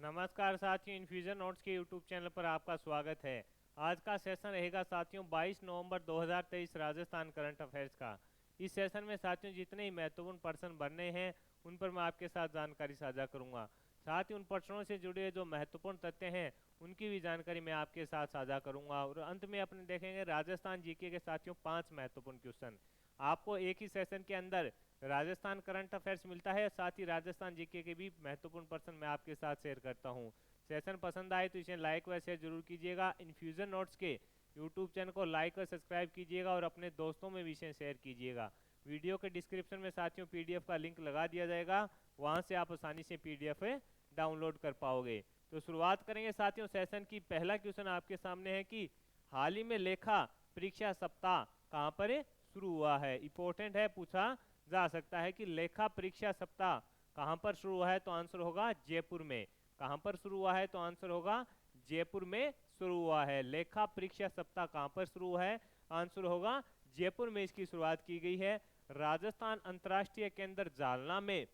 नमस्कार साथियों, infusion notes के यूट्यूब चैनल पर आपका स्वागत है। आज का सेशन रहेगा साथियों 22 नवंबर 2023 राजस्थान करंट अफेयर्स का। इस सेशन में साथियों जितने ही महत्वपूर्ण प्रश्न बनने हैं उन पर मैं आपके साथ जानकारी साझा करूंगा। साथ ही उन प्रश्नों से जुड़े जो महत्वपूर्ण तथ्य हैं उनकी भी जानकारी मैं आपके साथ साझा करूंगा। और अंत में अपने देखेंगे राजस्थान जीके के साथियों 5 महत्वपूर्ण क्वेश्चन। आपको एक ही सेशन के अंदर राजस्थान करंट अफेयर्स मिलता है, साथ ही राजस्थान जीके के भी महत्वपूर्ण प्रश्न मैं आपके साथ शेयर करता हूं। सेशन पसंद आए तो इसे लाइक व शेयर जरूर कीजिएगा। इन्फ्यूजन नोट्स के यूट्यूब चैनल को लाइक और सब्सक्राइब कीजिएगा और अपने दोस्तों में भी इसे शेयर कीजिएगा। वीडियो के डिस्क्रिप्शन में साथियों पीडीएफ का लिंक लगा दिया जाएगा, वहां से आप आसानी से पीडीएफ डाउनलोड कर पाओगे। तो शुरुआत करेंगे साथियों सेशन की। पहला क्वेश्चन आपके सामने है कि हाल ही में लेखा परीक्षा सप्ताह कहाँ पर शुरू हुआ है। इंपॉर्टेंट है, पूछा जा सकता है कि लेखा परीक्षा सप्ताह कहां पर शुरू हुआ है, तो आंसर होगा जयपुर में। कहां पर शुरू हुआ है, तो आंसर होगा जयपुर में शुरू हुआ है। लेखा परीक्षा सप्ताह कहां पर शुरू हुआ है, आंसर होगा जयपुर में इसकी शुरुआत की गई है। राजस्थान अंतर्राष्ट्रीय केंद्र जालना में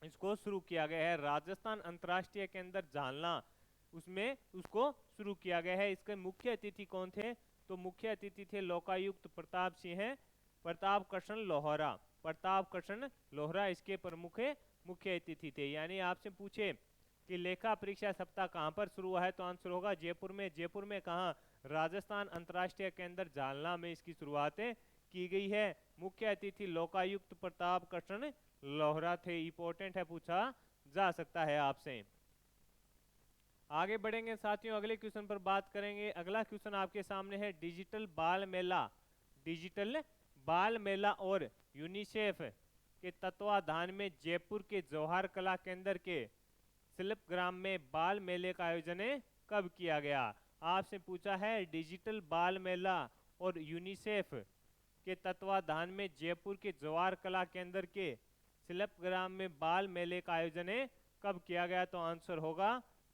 इसको शुरू किया गया है। राजस्थान अंतर्राष्ट्रीय केंद्र जालना उसमें उसको शुरू किया गया है। इसके मुख्य अतिथि कौन थे, तो मुख्य अतिथि थे लोकायुक्त प्रताप सिंह, प्रताप कृष्ण लोहरा। प्रताप कृष्ण लोहरा इसके प्रमुख मुख्य अतिथि थे। यानी आपसे पूछे कि लेखा परीक्षा सप्ताह कहां पर शुरू हुआ है, तो आंसर होगा जयपुर में। जयपुर में कहा, राजस्थान अंतर्राष्ट्रीय केंद्र जालना में इसकी शुरुआत की गई है। मुख्य अतिथि लोकायुक्त प्रताप कृष्ण लोहरा थे। इंपॉर्टेंट है, पूछा जा सकता है आपसे। आगे बढ़ेंगे साथियों, अगले क्वेश्चन पर बात करेंगे। अगला क्वेश्चन आपके सामने है डिजिटल बाल मेला। डिजिटल बाल मेला और यूनिसेफ के तत्वाधान में जयपुर के जवाहर कला केंद्र के शिल्पग्राम में बाल मेले का आयोजन कब किया गया। आपसे पूछा है डिजिटल बाल मेला और यूनिसेफ के तत्वाधान में जयपुर के जवाहर कला केंद्र के शिल्पग्राम में बाल मेले का आयोजन कब किया गया, तो आंसर होगा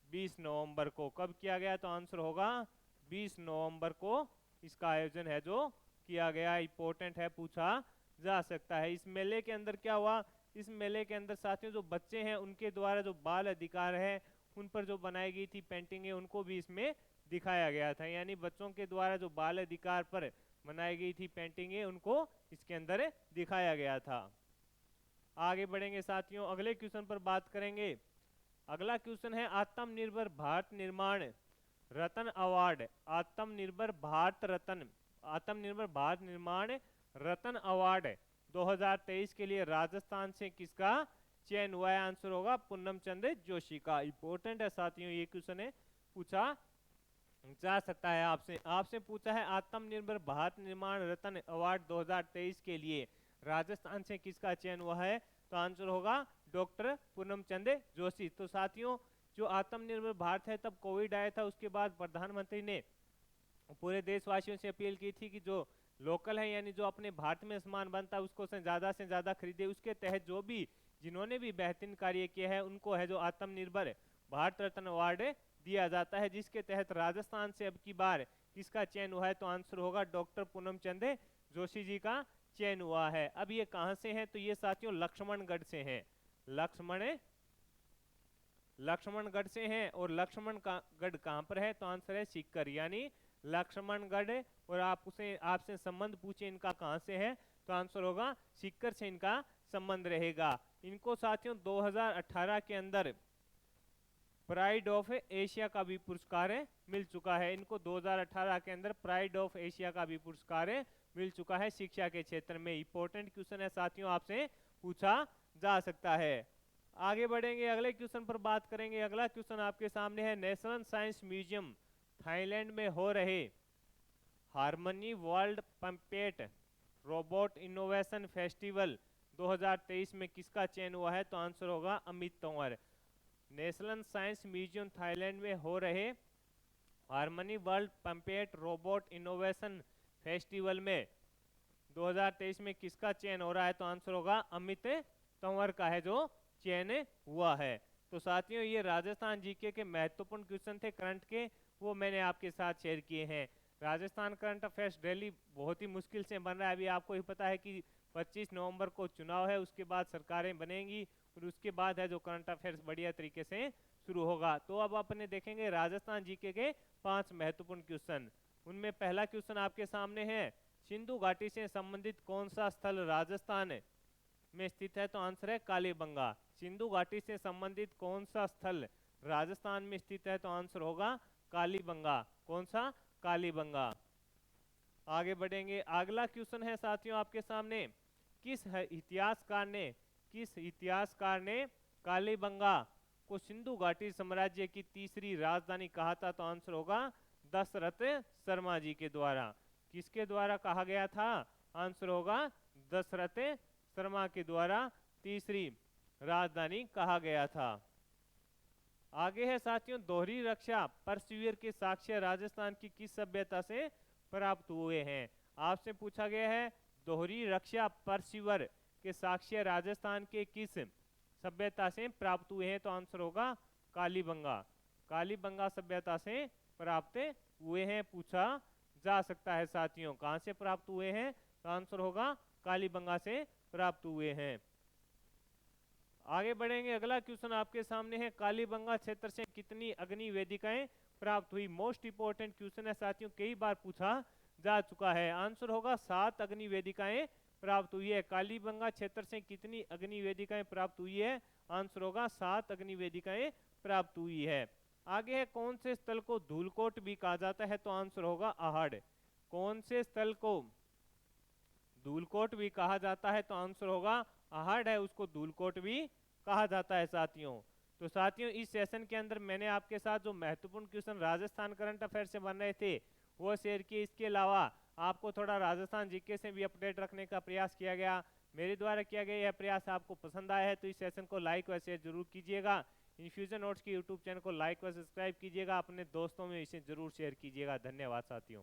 20 नवंबर को। कब किया गया, तो आंसर होगा 20 नवंबर को इसका आयोजन है जो किया गया। इंपॉर्टेंट है, पूछा जा सकता है। इस मेले के अंदर क्या हुआ, इस मेले के अंदर साथियों जो बच्चे हैं उनके द्वारा जो बाल अधिकार है उन पर जो बनाई गई थी पेंटिंग है उनको भी इसमें दिखाया गया था। यानी बच्चों के द्वारा जो बाल अधिकार पर बनाई गई थी पेंटिंग है उनको इसके अंदर दिखाया गया था। आगे बढ़ेंगे साथियों, अगले क्वेश्चन पर बात करेंगे। अगला क्वेश्चन है आत्मनिर्भर भारत निर्माण रत्न अवार्ड। आत्मनिर्भर भारत रत्न, आत्मनिर्भर भारत निर्माण रत्न अवार्ड 2023 के लिए राजस्थान से किसका चयन हुआ है, आंसर होगा पूनम चंद्र जोशी का। इंपॉर्टेंट है साथियों, ये क्वेश्चन है पूछा जा सकता है आपसे। आपसे पूछा है आत्मनिर्भर भारत निर्माण रत्न अवार्ड 2023 के लिए राजस्थान से किसका चयन हुआ है, तो आंसर होगा डॉक्टर पूनम चंद्र जोशी। तो साथियों जो आत्मनिर्भर भारत है तब कोविड आया था, उसके बाद प्रधानमंत्री ने पूरे देशवासियों से अपील की थी कि जो लोकल है यानी जो अपने भारत में सामान बनता है उसको से ज्यादा खरीदे। उसके तहत जो भी जिन्होंने भी बेहतरीन कार्य किया है उनको है जो आत्मनिर्भर भारत रत्न अवार्ड दिया जाता है, जिसके तहत राजस्थान से अब की बार किसका चयन हुआ है, तो आंसर होगा डॉक्टर पूनम चंद्र जोशी जी का चयन हुआ है। अब ये कहां से है, तो ये साथियों लक्ष्मणगढ़ से है। लक्ष्मणगढ़ से हैं। और लक्ष्मणगढ़ कहां पर है, तो आंसर है सीकर। यानी लक्ष्मणगढ़, और आपसे संबंध पूछे इनका कहां से है, तो आंसर होगा सीकर से इनका संबंध रहेगा। इनको साथियों 2018 के अंदर प्राइड ऑफ एशिया का भी पुरस्कार मिल चुका है। इनको 2018 के अंदर प्राइड ऑफ एशिया का भी पुरस्कार मिल चुका है शिक्षा के क्षेत्र में। इंपॉर्टेंट क्वेश्चन है साथियों, आपसे पूछा जा सकता है। आगे बढ़ेंगे, अगले क्वेश्चन पर बात करेंगे। अगला क्वेश्चन आपके सामने है नेशनल साइंस म्यूजियम थाईलैंड में हो रहे harmony world puppet robot innovation festival 2023 में किसका चयन हुआ है, तो आंसर होगा Amit Tanwar. National science museum Thailand में हो रहे harmony world puppet robot innovation festival में 2023 में किसका चयन हो रहा है, तो आंसर होगा अमित तंवर का है जो चयन हुआ है। तो साथियों ये राजस्थान जीके के महत्वपूर्ण क्वेश्चन थे करंट के, वो मैंने आपके साथ शेयर किए हैं। राजस्थान करंट अफेयर्स डेली बहुत ही मुश्किल से बन रहा है। अभी आपको ही पता है कि 25 नवंबर को चुनाव है, उसके बाद सरकारें बनेंगी और उसके बाद है जो करंट अफेयर्स बढ़िया तरीके से शुरू होगा। तो अब अपने देखेंगे राजस्थान जीके के 5 महत्वपूर्ण क्वेश्चन। उनमें पहला क्वेश्चन आपके सामने है, सिंधु घाटी से संबंधित कौन सा स्थल राजस्थान में स्थित है? तो आंसर है कालीबंगा। सिंधु घाटी से संबंधित कौन सा स्थल राजस्थान में स्थित है? तो आंसर होगा कालीबंगा। कौन सा? कालीबंगा। आगे बढ़ेंगे, अगला क्वेश्चन है साथियों आपके सामने, किस इतिहासकार ने कालीबंगा को सिंधु घाटी साम्राज्य की तीसरी राजधानी कहा था? तो आंसर होगा दशरथ शर्मा जी के द्वारा। किसके द्वारा कहा गया था? आंसर होगा दशरथ शर्मा के द्वारा तीसरी राजधानी कहा गया था। आगे है साथियों, दोहरी रक्षा परशुवीर के साक्ष्य राजस्थान की किस सभ्यता से प्राप्त हुए हैं? आपसे पूछा गया है दोहरी रक्षा परशुवीर के साक्ष्य राजस्थान के किस सभ्यता से प्राप्त हुए हैं? तो आंसर होगा कालीबंगा। कालीबंगा सभ्यता से प्राप्त हुए हैं, पूछा जा सकता है साथियों। कहां से प्राप्त हुए हैं? तो आंसर होगा कालीबंगा से प्राप्त हुए हैं। आगे बढ़ेंगे, अगला क्वेश्चन आपके सामने है, कालीबंगा क्षेत्र से कितनी अग्नि वेदिकाएं प्राप्त हुई? मोस्ट इंपोर्टेंट क्वेश्चन है साथियों, कई बार पूछा जा चुका है। आंसर होगा 7 अग्नि वेदिकाएं प्राप्त हुई है। कालीबंगा क्षेत्र से कितनी अग्नि वेदिकाएं प्राप्त हुई है? आंसर होगा 7 अग्नि वेदिकाएं प्राप्त हुई है। आगे है, कौन से स्थल को धूलकोट भी कहा जाता है? तो आंसर होगा आहड़। कौन से स्थल को धूलकोट भी कहा जाता है? तो आंसर होगा आहड़ है, उसको धूलकोट भी कहा जाता है साथियों। तो साथियों, इस सेशन के अंदर मैंने आपके साथ जो महत्वपूर्ण क्वेश्चन राजस्थान करंट अफेयर से बन रहे थे वो शेयर किए। इसके अलावा आपको थोड़ा राजस्थान जीके से भी अपडेट रखने का प्रयास किया गया। मेरे द्वारा किया गया यह प्रयास आपको पसंद आया है तो इस सेशन को लाइक व शेयर जरूर कीजिएगा। इन्फ्यूजन नोट्स के यूट्यूब चैनल को लाइक व सब्सक्राइब कीजिएगा। अपने दोस्तों में इसे जरूर शेयर कीजिएगा। धन्यवाद साथियों।